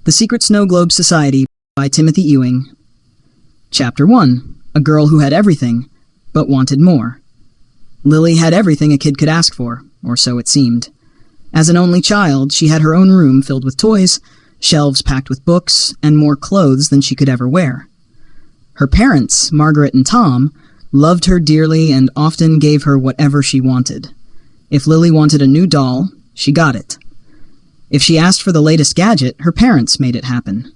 The Secret Snow Globe Society by Timothy Ewing. Chapter 1. A Girl Who Had Everything, but Wanted More. Lily had everything a kid could ask for, or so it seemed. As an only child, she had her own room filled with toys, shelves packed with books, and more clothes than she could ever wear. Her parents, Margaret and Tom, loved her dearly and often gave her whatever she wanted. If Lily wanted a new doll, she got it. If she asked for the latest gadget, her parents made it happen.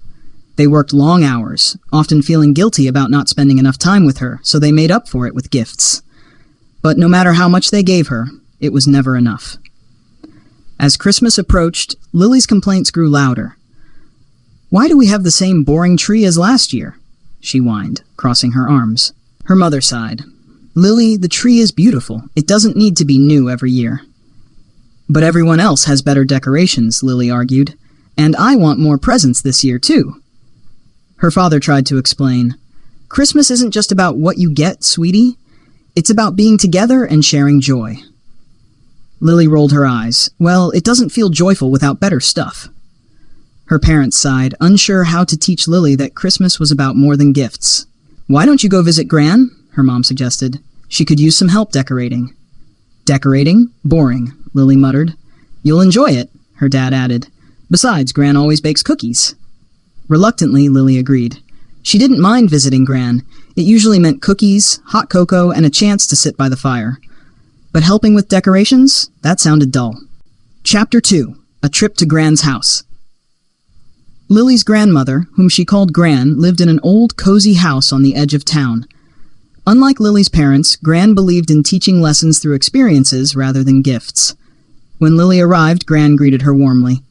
They worked long hours, often feeling guilty about not spending enough time with her, so they made up for it with gifts. But no matter how much they gave her, it was never enough. As Christmas approached, Lily's complaints grew louder. "Why do we have the same boring tree as last year?" she whined, crossing her arms. Her mother sighed. "Lily, the tree is beautiful. It doesn't need to be new every year." "But everyone else has better decorations," Lily argued. "And I want more presents this year, too." Her father tried to explain. "Christmas isn't just about what you get, sweetie. It's about being together and sharing joy." Lily rolled her eyes. "Well, it doesn't feel joyful without better stuff." Her parents sighed, unsure how to teach Lily that Christmas was about more than gifts. "Why don't you go visit Gran?" her mom suggested. "She could use some help decorating." "Decorating? Boring," Lily muttered. "You'll enjoy it," her dad added. "Besides, Gran always bakes cookies." Reluctantly, Lily agreed. She didn't mind visiting Gran. It usually meant cookies, hot cocoa, and a chance to sit by the fire. But helping with decorations? That sounded dull. Chapter 2. A Trip to Gran's House. Lily's grandmother, whom she called Gran, lived in an old, cozy house on the edge of town. Unlike Lily's parents, Gran believed in teaching lessons through experiences rather than gifts. When Lily arrived, Gran greeted her warmly.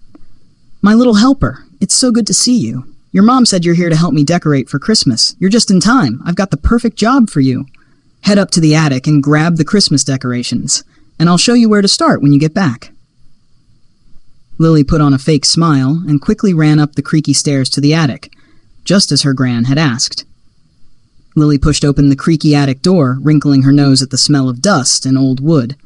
"My little helper, it's so good to see you. Your mom said you're here to help me decorate for Christmas. You're just in time. I've got the perfect job for you. Head up to the attic and grab the Christmas decorations, and I'll show you where to start when you get back." Lily put on a fake smile and quickly ran up the creaky stairs to the attic, just as her Gran had asked. Lily pushed open the creaky attic door, wrinkling her nose at the smell of dust and old wood.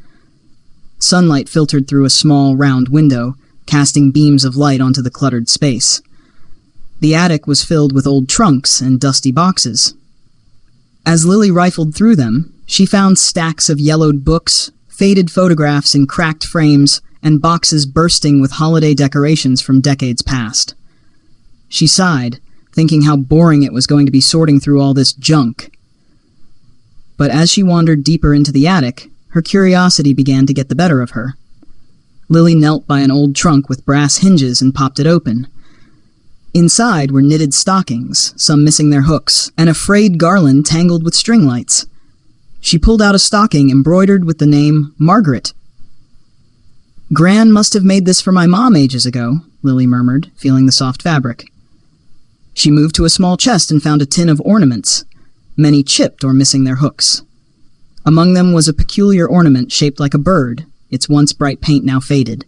Sunlight filtered through a small, round window, casting beams of light onto the cluttered space. The attic was filled with old trunks and dusty boxes. As Lily rifled through them, she found stacks of yellowed books, faded photographs in cracked frames, and boxes bursting with holiday decorations from decades past. She sighed, thinking how boring it was going to be sorting through all this junk. But as she wandered deeper into the attic, her curiosity began to get the better of her. Lily knelt by an old trunk with brass hinges and popped it open. Inside were knitted stockings, some missing their hooks, and a frayed garland tangled with string lights. She pulled out a stocking embroidered with the name Margaret. "Gran must have made this for my mom ages ago," Lily murmured, feeling the soft fabric. She moved to a small chest and found a tin of ornaments, many chipped or missing their hooks. Among them was a peculiar ornament shaped like a bird, its once bright paint now faded.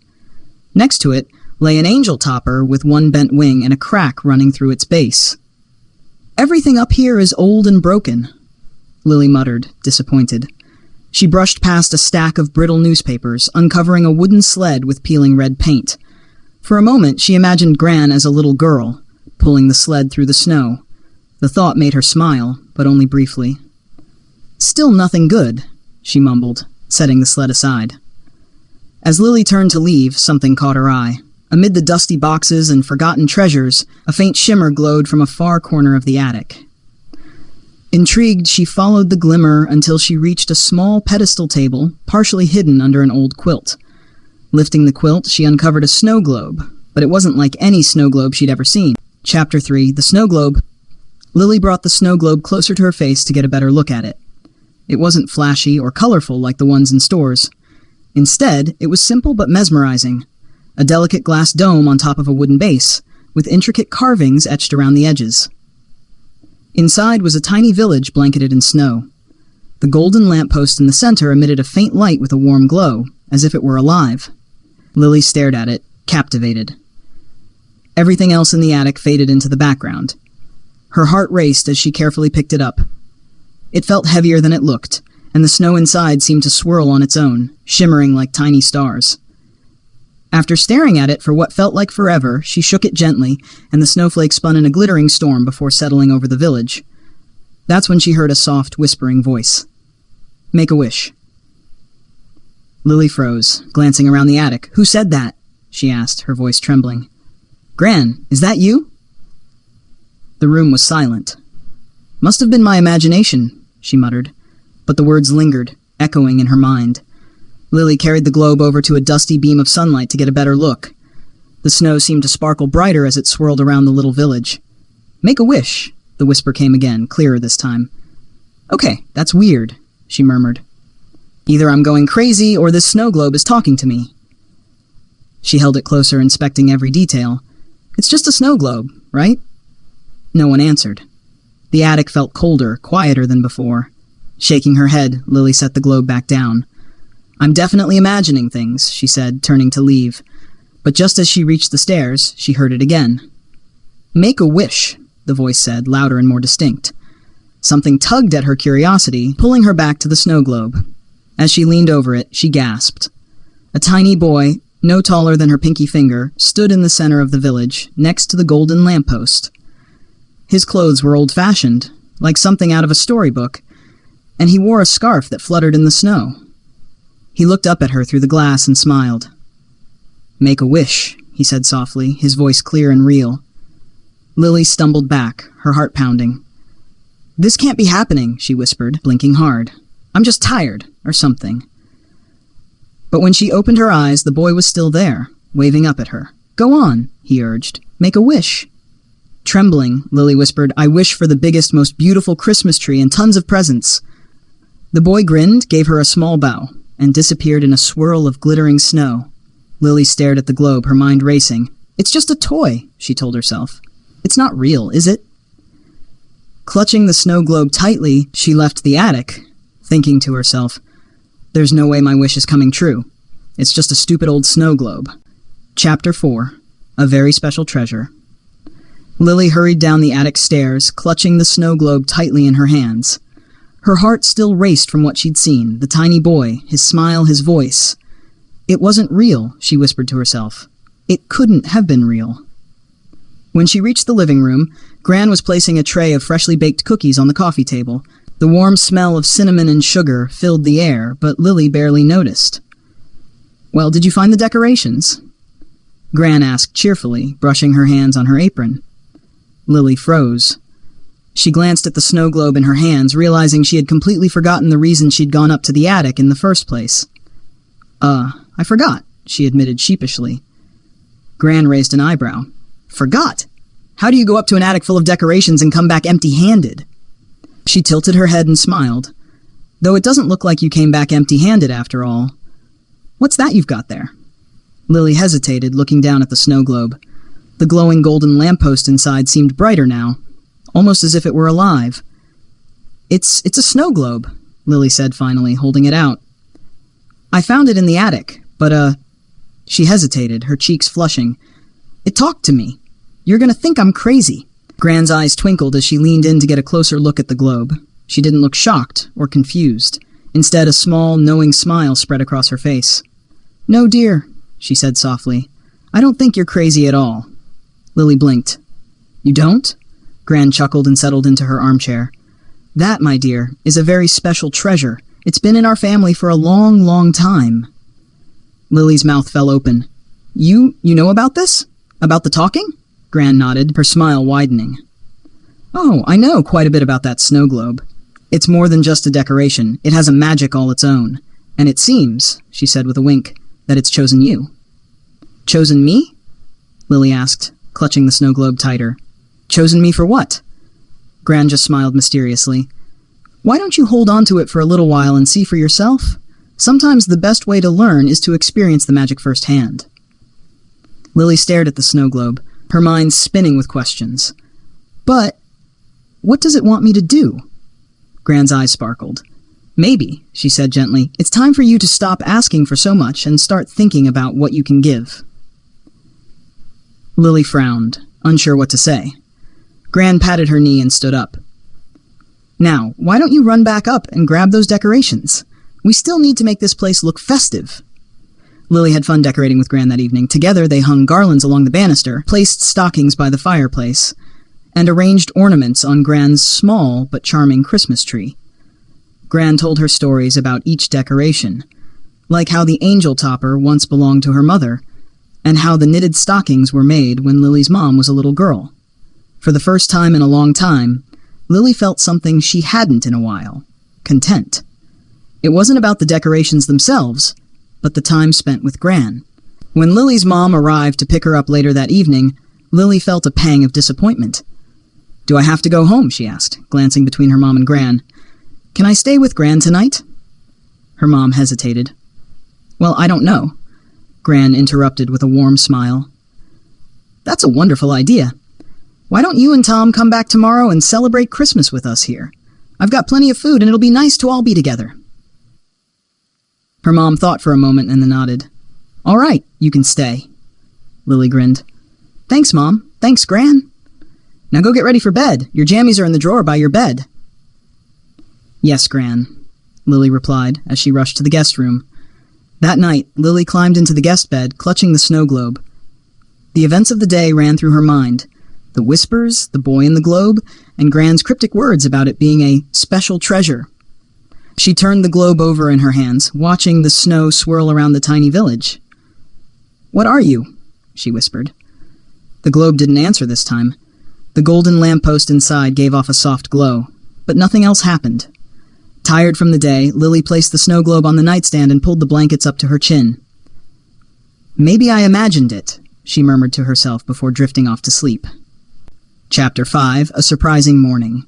Next to it lay an angel topper with one bent wing and a crack running through its base. "Everything up here is old and broken," Lily muttered, disappointed. She brushed past a stack of brittle newspapers, uncovering a wooden sled with peeling red paint. For a moment, she imagined Gran as a little girl, pulling the sled through the snow. The thought made her smile, but only briefly. "Still nothing good," she mumbled, setting the sled aside. As Lily turned to leave, something caught her eye. Amid the dusty boxes and forgotten treasures, a faint shimmer glowed from a far corner of the attic. Intrigued, she followed the glimmer until she reached a small pedestal table, partially hidden under an old quilt. Lifting the quilt, she uncovered a snow globe, but it wasn't like any snow globe she'd ever seen. Chapter 3. The Snow Globe. Lily brought the snow globe closer to her face to get a better look at it. It wasn't flashy or colorful like the ones in stores. Instead, it was simple but mesmerizing. A delicate glass dome on top of a wooden base, with intricate carvings etched around the edges. Inside was a tiny village blanketed in snow. The golden lamppost in the center emitted a faint light with a warm glow, as if it were alive. Lily stared at it, captivated. Everything else in the attic faded into the background. Her heart raced as she carefully picked it up. It felt heavier than it looked, and the snow inside seemed to swirl on its own, shimmering like tiny stars. After staring at it for what felt like forever, she shook it gently, and the snowflake spun in a glittering storm before settling over the village. That's when she heard a soft, whispering voice. "Make a wish." Lily froze, glancing around the attic. "Who said that?" she asked, her voice trembling. "Gran, is that you?" The room was silent. "Must have been my imagination," she muttered, but the words lingered, echoing in her mind. Lily carried the globe over to a dusty beam of sunlight to get a better look. The snow seemed to sparkle brighter as it swirled around the little village. "Make a wish," the whisper came again, clearer this time. "Okay, that's weird," she murmured. "Either I'm going crazy or this snow globe is talking to me." She held it closer, inspecting every detail. "It's just a snow globe, right?" No one answered. The attic felt colder, quieter than before. Shaking her head, Lily set the globe back down. "I'm definitely imagining things," she said, turning to leave. But just as she reached the stairs, she heard it again. "Make a wish," the voice said, louder and more distinct. Something tugged at her curiosity, pulling her back to the snow globe. As she leaned over it, she gasped. A tiny boy, no taller than her pinky finger, stood in the center of the village, next to the golden lamppost. His clothes were old-fashioned, like something out of a storybook, and he wore a scarf that fluttered in the snow. He looked up at her through the glass and smiled. "Make a wish," he said softly, his voice clear and real. Lily stumbled back, her heart pounding. "This can't be happening," she whispered, blinking hard. "I'm just tired, or something." But when she opened her eyes, the boy was still there, waving up at her. "Go on," he urged. "Make a wish." Trembling, Lily whispered, "I wish for the biggest, most beautiful Christmas tree and tons of presents." The boy grinned, gave her a small bow, and disappeared in a swirl of glittering snow. Lily stared at the globe, her mind racing. "It's just a toy," she told herself. "It's not real, is it?" Clutching the snow globe tightly, she left the attic, thinking to herself, "There's no way my wish is coming true. It's just a stupid old snow globe." Chapter 4. A Very Special Treasure. Lily hurried down the attic stairs, clutching the snow globe tightly in her hands. Her heart still raced from what she'd seen, the tiny boy, his smile, his voice. It wasn't real, she whispered to herself. It couldn't have been real. When she reached the living room, Gran was placing a tray of freshly baked cookies on the coffee table. The warm smell of cinnamon and sugar filled the air, but Lily barely noticed. "Well, did you find the decorations?" Gran asked cheerfully, brushing her hands on her apron. Lily froze. She glanced at the snow globe in her hands, realizing she had completely forgotten the reason she'd gone up to the attic in the first place. I forgot," she admitted sheepishly. Gran raised an eyebrow. "Forgot? How do you go up to an attic full of decorations and come back empty-handed?" She tilted her head and smiled. "Though it doesn't look like you came back empty-handed after all. What's that you've got there?" Lily hesitated, looking down at the snow globe. The glowing golden lamppost inside seemed brighter now, almost as if it were alive. It's a snow globe," Lily said finally, holding it out. "I found it in the attic, but, She hesitated, her cheeks flushing. "It talked to me. You're gonna think I'm crazy." Gran's eyes twinkled as she leaned in to get a closer look at the globe. She didn't look shocked or confused. Instead, a small, knowing smile spread across her face. "No, dear," she said softly. "I don't think you're crazy at all." Lily blinked. "You don't?" Gran chuckled and settled into her armchair. "That, my dear, is a very special treasure. It's been in our family for a long, long time." Lily's mouth fell open. You know about this? About the talking?" Gran nodded, her smile widening. "Oh, I know quite a bit about that snow globe. It's more than just a decoration. It has a magic all its own. And it seems," she said with a wink, "that it's chosen you." "Chosen me?" Lily asked, clutching the snow globe tighter. "Chosen me for what?" Gran just smiled mysteriously. "Why don't you hold on to it for a little while and see for yourself? Sometimes the best way to learn is to experience the magic firsthand." Lily stared at the snow globe, her mind spinning with questions. "But what does it want me to do?" Gran's eyes sparkled. "Maybe," she said gently, "it's time for you to stop asking for so much and start thinking about what you can give." Lily frowned, unsure what to say. Gran patted her knee and stood up. "Now, why don't you run back up and grab those decorations? We still need to make this place look festive." Lily had fun decorating with Gran that evening. Together, they hung garlands along the banister, placed stockings by the fireplace, and arranged ornaments on Gran's small but charming Christmas tree. Gran told her stories about each decoration, like how the angel topper once belonged to her mother, and how the knitted stockings were made when Lily's mom was a little girl. For the first time in a long time, Lily felt something she hadn't in a while: content. It wasn't about the decorations themselves, but the time spent with Gran. When Lily's mom arrived to pick her up later that evening, Lily felt a pang of disappointment. "Do I have to go home?" she asked, glancing between her mom and Gran. "Can I stay with Gran tonight?" Her mom hesitated. "Well, I don't know," Gran interrupted with a warm smile. "That's a wonderful idea. Why don't you and Tom come back tomorrow and celebrate Christmas with us here? I've got plenty of food and it'll be nice to all be together." Her mom thought for a moment and then nodded. "All right, you can stay." Lily grinned. "Thanks, Mom. Thanks, Gran. Now go get ready for bed. Your jammies are in the drawer by your bed." "Yes, Gran," Lily replied as she rushed to the guest room. That night, Lily climbed into the guest bed, clutching the snow globe. The events of the day ran through her mind: the whispers, the boy in the globe, and Gran's cryptic words about it being a special treasure. She turned the globe over in her hands, watching the snow swirl around the tiny village. "What are you?" she whispered. The globe didn't answer this time. The golden lamppost inside gave off a soft glow, but nothing else happened. Tired from the day, Lily placed the snow globe on the nightstand and pulled the blankets up to her chin. "Maybe I imagined it," she murmured to herself before drifting off to sleep. Chapter 5: A Surprising Morning.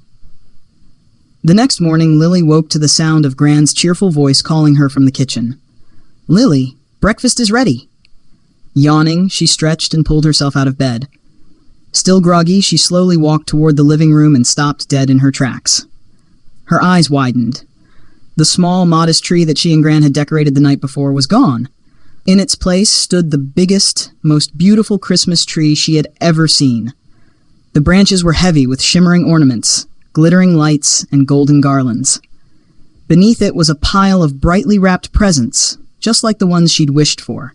The next morning, Lily woke to the sound of Gran's cheerful voice calling her from the kitchen. "Lily, breakfast is ready." Yawning, she stretched and pulled herself out of bed. Still groggy, she slowly walked toward the living room and stopped dead in her tracks. Her eyes widened. The small, modest tree that she and Gran had decorated the night before was gone. In its place stood the biggest, most beautiful Christmas tree she had ever seen. The branches were heavy with shimmering ornaments, glittering lights, and golden garlands. Beneath it was a pile of brightly wrapped presents, just like the ones she'd wished for.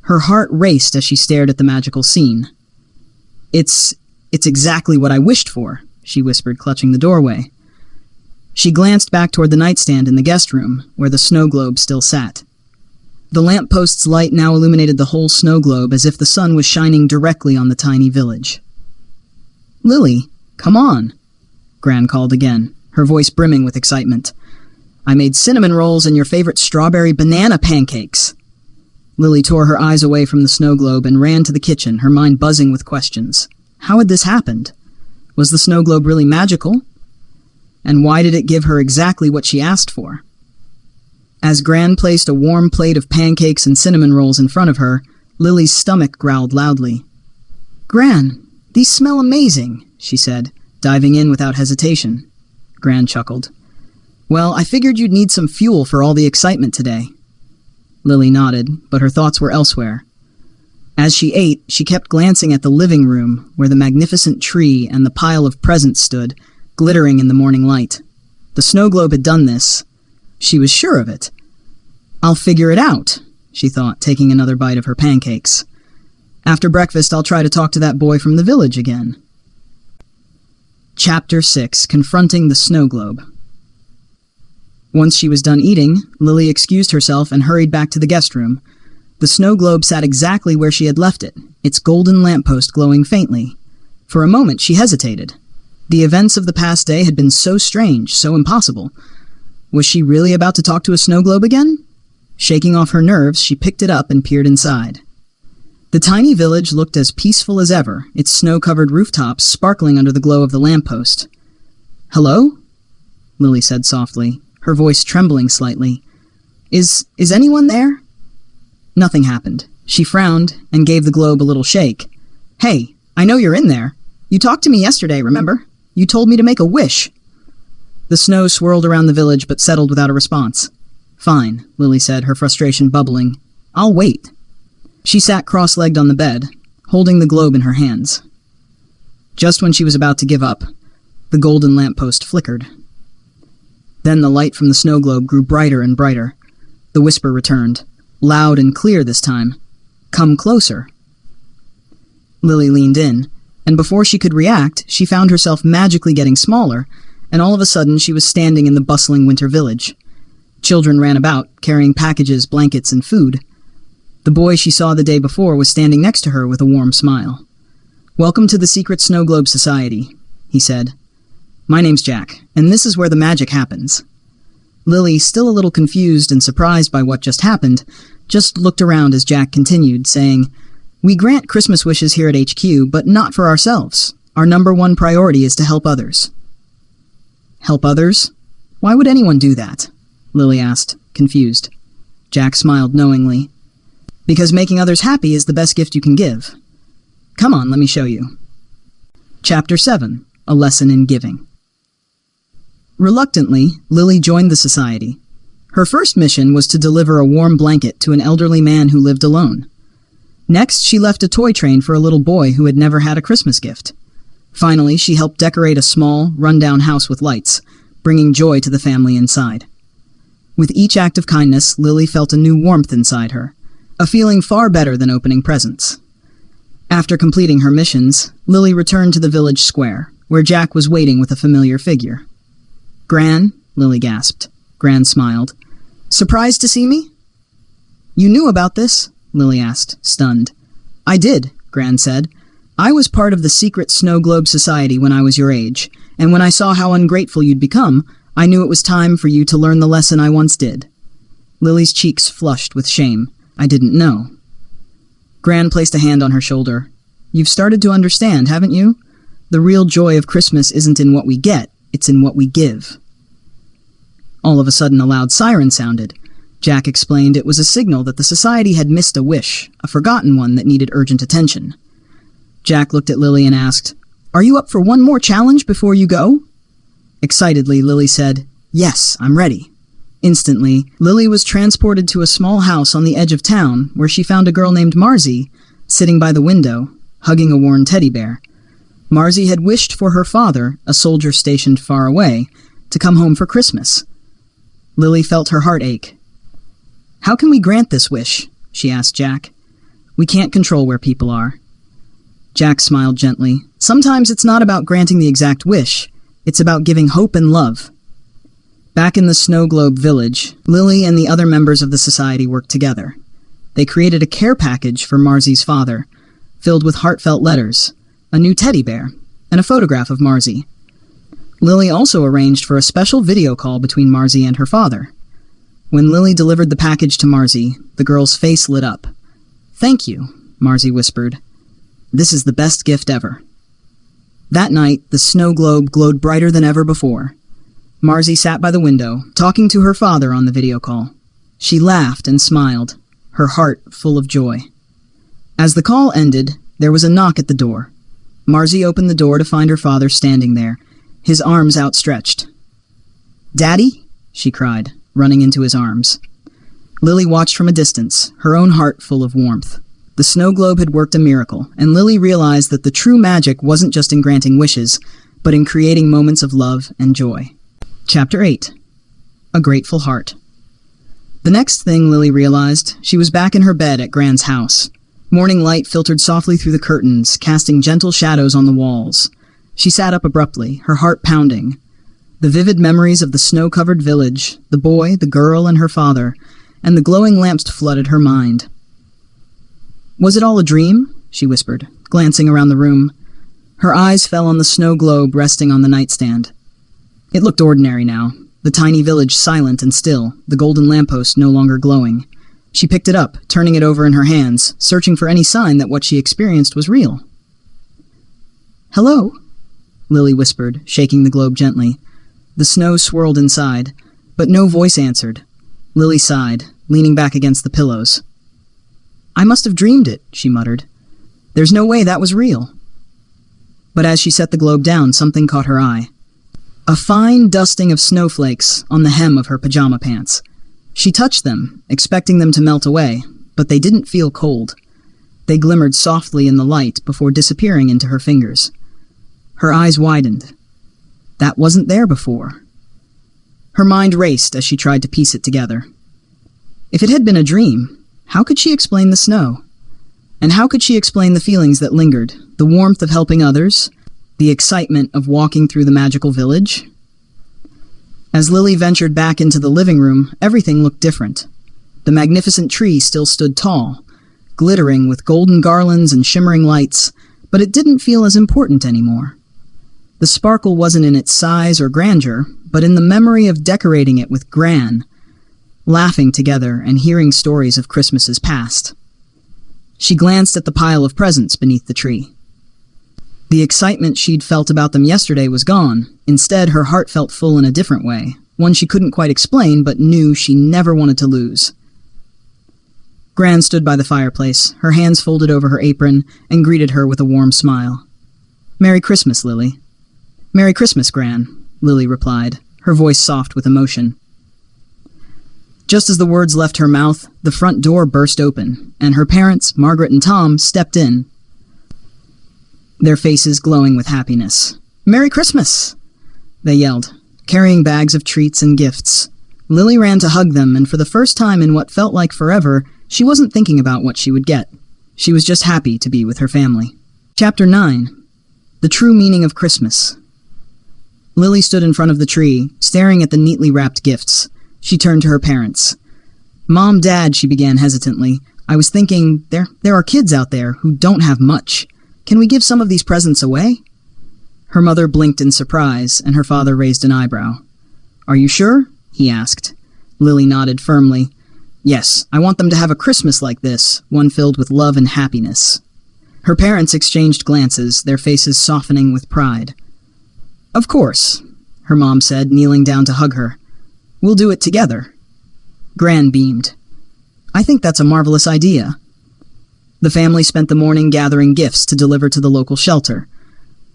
Her heart raced as she stared at the magical scene. It's exactly what I wished for," she whispered, clutching the doorway. She glanced back toward the nightstand in the guest room, where the snow globe still sat. The lamppost's light now illuminated the whole snow globe as if the sun was shining directly on the tiny village. "Lily, come on," Gran called again, her voice brimming with excitement. "I made cinnamon rolls and your favorite strawberry banana pancakes." Lily tore her eyes away from the snow globe and ran to the kitchen, her mind buzzing with questions. How had this happened? Was the snow globe really magical? And why did it give her exactly what she asked for? As Gran placed a warm plate of pancakes and cinnamon rolls in front of her, Lily's stomach growled loudly. "Gran, these smell amazing," she said, diving in without hesitation. Gran chuckled. "Well, I figured you'd need some fuel for all the excitement today." Lily nodded, but her thoughts were elsewhere. As she ate, she kept glancing at the living room, where the magnificent tree and the pile of presents stood, glittering in the morning light. The snow globe had done this. She was sure of it. "I'll figure it out," she thought, taking another bite of her pancakes. "After breakfast, I'll try to talk to that boy from the village again." Chapter 6: Confronting the Snow Globe. Once she was done eating, Lily excused herself and hurried back to the guest room. The snow globe sat exactly where she had left it, its golden lamppost glowing faintly. For a moment she hesitated. The events of the past day had been so strange, so impossible. Was she really about to talk to a snow globe again? Shaking off her nerves, she picked it up and peered inside. The tiny village looked as peaceful as ever, its snow-covered rooftops sparkling under the glow of the lamppost. "Hello?" Lily said softly, her voice trembling slightly. Is anyone there?" Nothing happened. She frowned and gave the globe a little shake. "Hey, I know you're in there. You talked to me yesterday, remember? You told me to make a wish." The snow swirled around the village but settled without a response. "Fine," Lily said, her frustration bubbling. "I'll wait." She sat cross-legged on the bed, holding the globe in her hands. Just when she was about to give up, the golden lamppost flickered. Then the light from the snow globe grew brighter and brighter. The whisper returned. loud and clear this time. "Come closer." Lily leaned in, and before she could react, she found herself magically getting smaller, and all of a sudden she was standing in the bustling winter village. Children ran about, carrying packages, blankets, and food. The boy she saw the day before was standing next to her with a warm smile. "Welcome to the secret Snow Globe Society," he said. "My name's Jack, and this is where the magic happens." Lily, still a little confused and surprised by what just happened, just looked around as Jack continued, saying, "We grant Christmas wishes here at HQ, but not for ourselves. Our #1 priority is to help others." "Help others? Why would anyone do that?" Lily asked, confused. Jack smiled knowingly. "Because making others happy is the best gift you can give. Come on, let me show you." Chapter 7. A Lesson in Giving. Reluctantly, Lily joined the society. Her first mission was to deliver a warm blanket to an elderly man who lived alone. Next, she left a toy train for a little boy who had never had a Christmas gift. Finally, she helped decorate a small, run-down house with lights, bringing joy to the family inside. With each act of kindness, Lily felt a new warmth inside her, a feeling far better than opening presents. After completing her missions, Lily returned to the village square, where Jack was waiting with a familiar figure. "Gran," Lily gasped. Gran smiled. "Surprised to see me?" "You knew about this?" Lily asked, stunned. "I did," Gran said. "I was part of the secret Snow Globe Society when I was your age, and when I saw how ungrateful you'd become, I knew it was time for you to learn the lesson I once did." Lily's cheeks flushed with shame. "I didn't know." Gran placed a hand on her shoulder. "You've started to understand, haven't you? The real joy of Christmas isn't in what we get, it's in what we give." All of a sudden, a loud siren sounded. Jack explained it was a signal that the society had missed a wish, a forgotten one that needed urgent attention. Jack looked at Lily and asked, "Are you up for one more challenge before you go?" Excitedly, Lily said, "Yes, I'm ready." Instantly, Lily was transported to a small house on the edge of town where she found a girl named Marzi sitting by the window, hugging a worn teddy bear. Marzi had wished for her father, a soldier stationed far away, to come home for Christmas. Lily felt her heart ache. "How can we grant this wish?" she asked Jack. "We can't control where people are." Jack smiled gently. "Sometimes it's not about granting the exact wish. It's about giving hope and love." Back in the Snow Globe village, Lily and the other members of the society worked together. They created a care package for Marzi's father, filled with heartfelt letters, a new teddy bear, and a photograph of Marzi. Lily also arranged for a special video call between Marzi and her father. When Lily delivered the package to Marzi, the girl's face lit up. "Thank you," Marzi whispered. "This is the best gift ever." That night, the snow globe glowed brighter than ever before. Marzi sat by the window, talking to her father on the video call. She laughed and smiled, her heart full of joy. As the call ended, there was a knock at the door. Marzi opened the door to find her father standing there, his arms outstretched. "Daddy?" she cried, running into his arms. Lily watched from a distance, her own heart full of warmth. The snow globe had worked a miracle, and Lily realized that the true magic wasn't just in granting wishes, but in creating moments of love and joy. Chapter 8. A Grateful Heart. The next thing Lily realized, she was back in her bed at Gran's house. Morning light filtered softly through the curtains, casting gentle shadows on the walls. She sat up abruptly, her heart pounding. The vivid memories of the snow-covered village, the boy, the girl, and her father, and the glowing lamps flooded her mind. "Was it all a dream?" she whispered, glancing around the room. Her eyes fell on the snow globe resting on the nightstand. It looked ordinary now, the tiny village silent and still, the golden lamppost no longer glowing. She picked it up, turning it over in her hands, searching for any sign that what she experienced was real. "Hello?" Lily whispered, shaking the globe gently. The snow swirled inside, but no voice answered. Lily sighed, leaning back against the pillows. "I must have dreamed it," she muttered. "There's no way that was real." But as she set the globe down, something caught her eye. A fine dusting of snowflakes on the hem of her pajama pants. She touched them, expecting them to melt away, but they didn't feel cold. They glimmered softly in the light before disappearing into her fingers. Her eyes widened. That wasn't there before. Her mind raced as she tried to piece it together. If it had been a dream, How could she explain the snow? And how could she explain the feelings that lingered, the warmth of helping others, the excitement of walking through the magical village? As Lily ventured back into the living room, everything looked different. The magnificent tree still stood tall, glittering with golden garlands and shimmering lights, but it didn't feel as important anymore. The sparkle wasn't in its size or grandeur, but in the memory of decorating it with Gran, laughing together and hearing stories of Christmases past. She glanced at the pile of presents beneath the tree. The excitement she'd felt about them yesterday was gone. Instead, her heart felt full in a different way, one she couldn't quite explain but knew she never wanted to lose. Gran stood by the fireplace, her hands folded over her apron, and greeted her with a warm smile. "Merry Christmas, Lily." "Merry Christmas, Gran," Lily replied, her voice soft with emotion. Just as the words left her mouth, the front door burst open, and her parents, Margaret and Tom, stepped in, their faces glowing with happiness. "Merry Christmas!" they yelled, carrying bags of treats and gifts. Lily ran to hug them, and for the first time in what felt like forever, she wasn't thinking about what she would get. She was just happy to be with her family. Chapter 9. The True Meaning of Christmas. Lily stood in front of the tree, staring at the neatly wrapped gifts. She turned to her parents. "Mom, Dad," she began hesitantly, "I was thinking, there are kids out there who don't have much. Can we give some of these presents away?" Her mother blinked in surprise, and her father raised an eyebrow. "Are you sure?" he asked. Lily nodded firmly. "Yes, I want them to have a Christmas like this, one filled with love and happiness." Her parents exchanged glances, their faces softening with pride. "Of course," her mom said, kneeling down to hug her. "We'll do it together." Gran beamed. "I think that's a marvelous idea." The family spent the morning gathering gifts to deliver to the local shelter.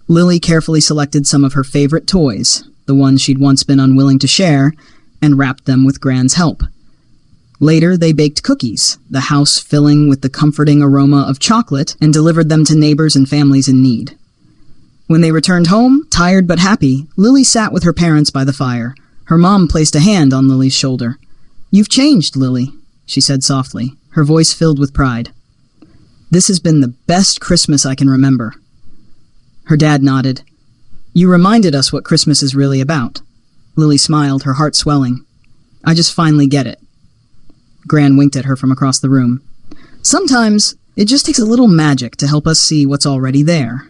Lily carefully selected some of her favorite toys, the ones she'd once been unwilling to share, and wrapped them with Gran's help. Later, they baked cookies, the house filling with the comforting aroma of chocolate, and delivered them to neighbors and families in need. When they returned home, tired but happy, Lily sat with her parents by the fire. Her mom placed a hand on Lily's shoulder. "You've changed, Lily," she said softly, her voice filled with pride. "This has been the best Christmas I can remember." Her dad nodded. "You reminded us what Christmas is really about." Lily smiled, her heart swelling. "I just finally get it." Gran winked at her from across the room. "Sometimes it just takes a little magic to help us see what's already there."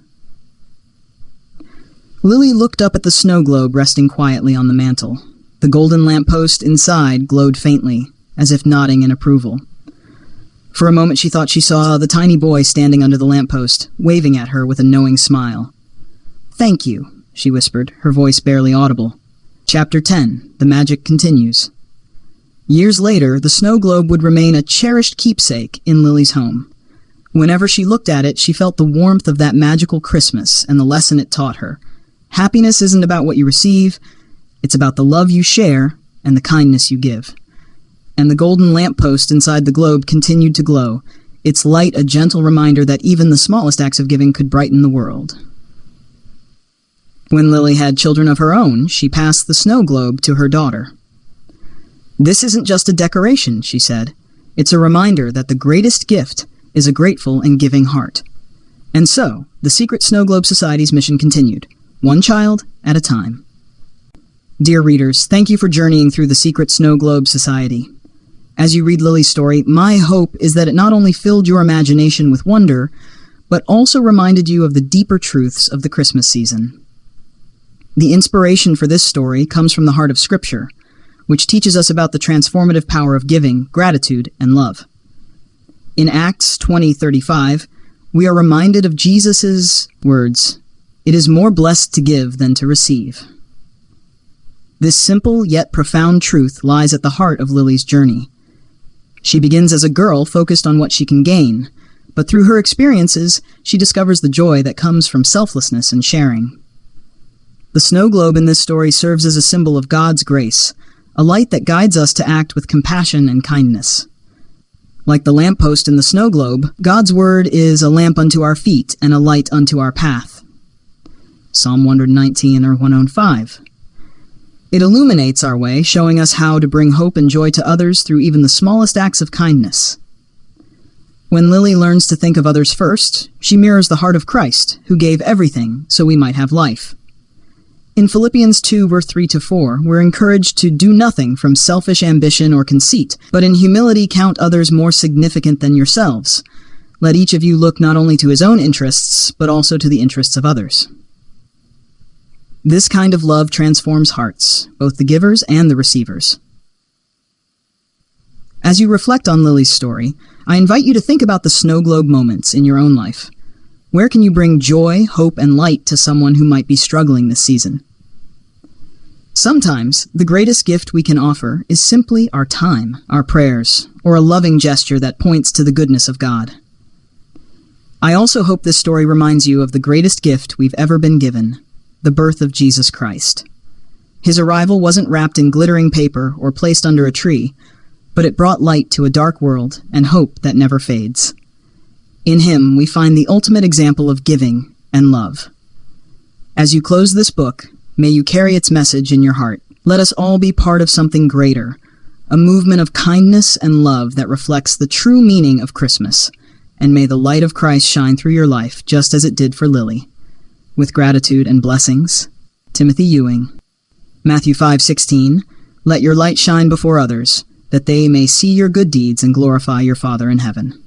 Lily looked up at the snow globe resting quietly on the mantel. The golden lamppost inside glowed faintly, as if nodding in approval. For a moment she thought she saw the tiny boy standing under the lamppost, waving at her with a knowing smile. "Thank you," she whispered, her voice barely audible. Chapter 10. The Magic Continues. Years later, the snow globe would remain a cherished keepsake in Lily's home. Whenever she looked at it, she felt the warmth of that magical Christmas and the lesson it taught her. Happiness isn't about what you receive, it's about the love you share and the kindness you give. And the golden lamppost inside the globe continued to glow, its light a gentle reminder that even the smallest acts of giving could brighten the world. When Lily had children of her own, she passed the snow globe to her daughter. "This isn't just a decoration," she said. "It's a reminder that the greatest gift is a grateful and giving heart." And so, the Secret Snow Globe Society's mission continued, one child at a time. Dear readers, thank you for journeying through the Secret Snow Globe Society. As you read Lily's story, my hope is that it not only filled your imagination with wonder, but also reminded you of the deeper truths of the Christmas season. The inspiration for this story comes from the heart of Scripture, which teaches us about the transformative power of giving, gratitude, and love. In Acts 20:35, we are reminded of Jesus' words, "It is more blessed to give than to receive." This simple yet profound truth lies at the heart of Lily's journey. She begins as a girl focused on what she can gain, but through her experiences, she discovers the joy that comes from selflessness and sharing. The snow globe in this story serves as a symbol of God's grace, a light that guides us to act with compassion and kindness. Like the lamppost in the snow globe, God's word is a lamp unto our feet and a light unto our path. Psalm 119 or 105. It illuminates our way, showing us how to bring hope and joy to others through even the smallest acts of kindness. When Lily learns to think of others first, she mirrors the heart of Christ, who gave everything so we might have life. In Philippians 2, verse 3-4, we're encouraged to do nothing from selfish ambition or conceit, but in humility count others more significant than yourselves. Let each of you look not only to his own interests, but also to the interests of others. This kind of love transforms hearts, both the givers and the receivers. As you reflect on Lily's story, I invite you to think about the snow globe moments in your own life. Where can you bring joy, hope, and light to someone who might be struggling this season? Sometimes, the greatest gift we can offer is simply our time, our prayers, or a loving gesture that points to the goodness of God. I also hope this story reminds you of the greatest gift we've ever been given, the birth of Jesus Christ. His arrival wasn't wrapped in glittering paper or placed under a tree, but it brought light to a dark world and hope that never fades. In him, we find the ultimate example of giving and love. As you close this book, may you carry its message in your heart. Let us all be part of something greater, a movement of kindness and love that reflects the true meaning of Christmas, and may the light of Christ shine through your life just as it did for Lily. With gratitude and blessings, Timothy Ewing. Matthew 5:16, let your light shine before others, that they may see your good deeds and glorify your Father in heaven.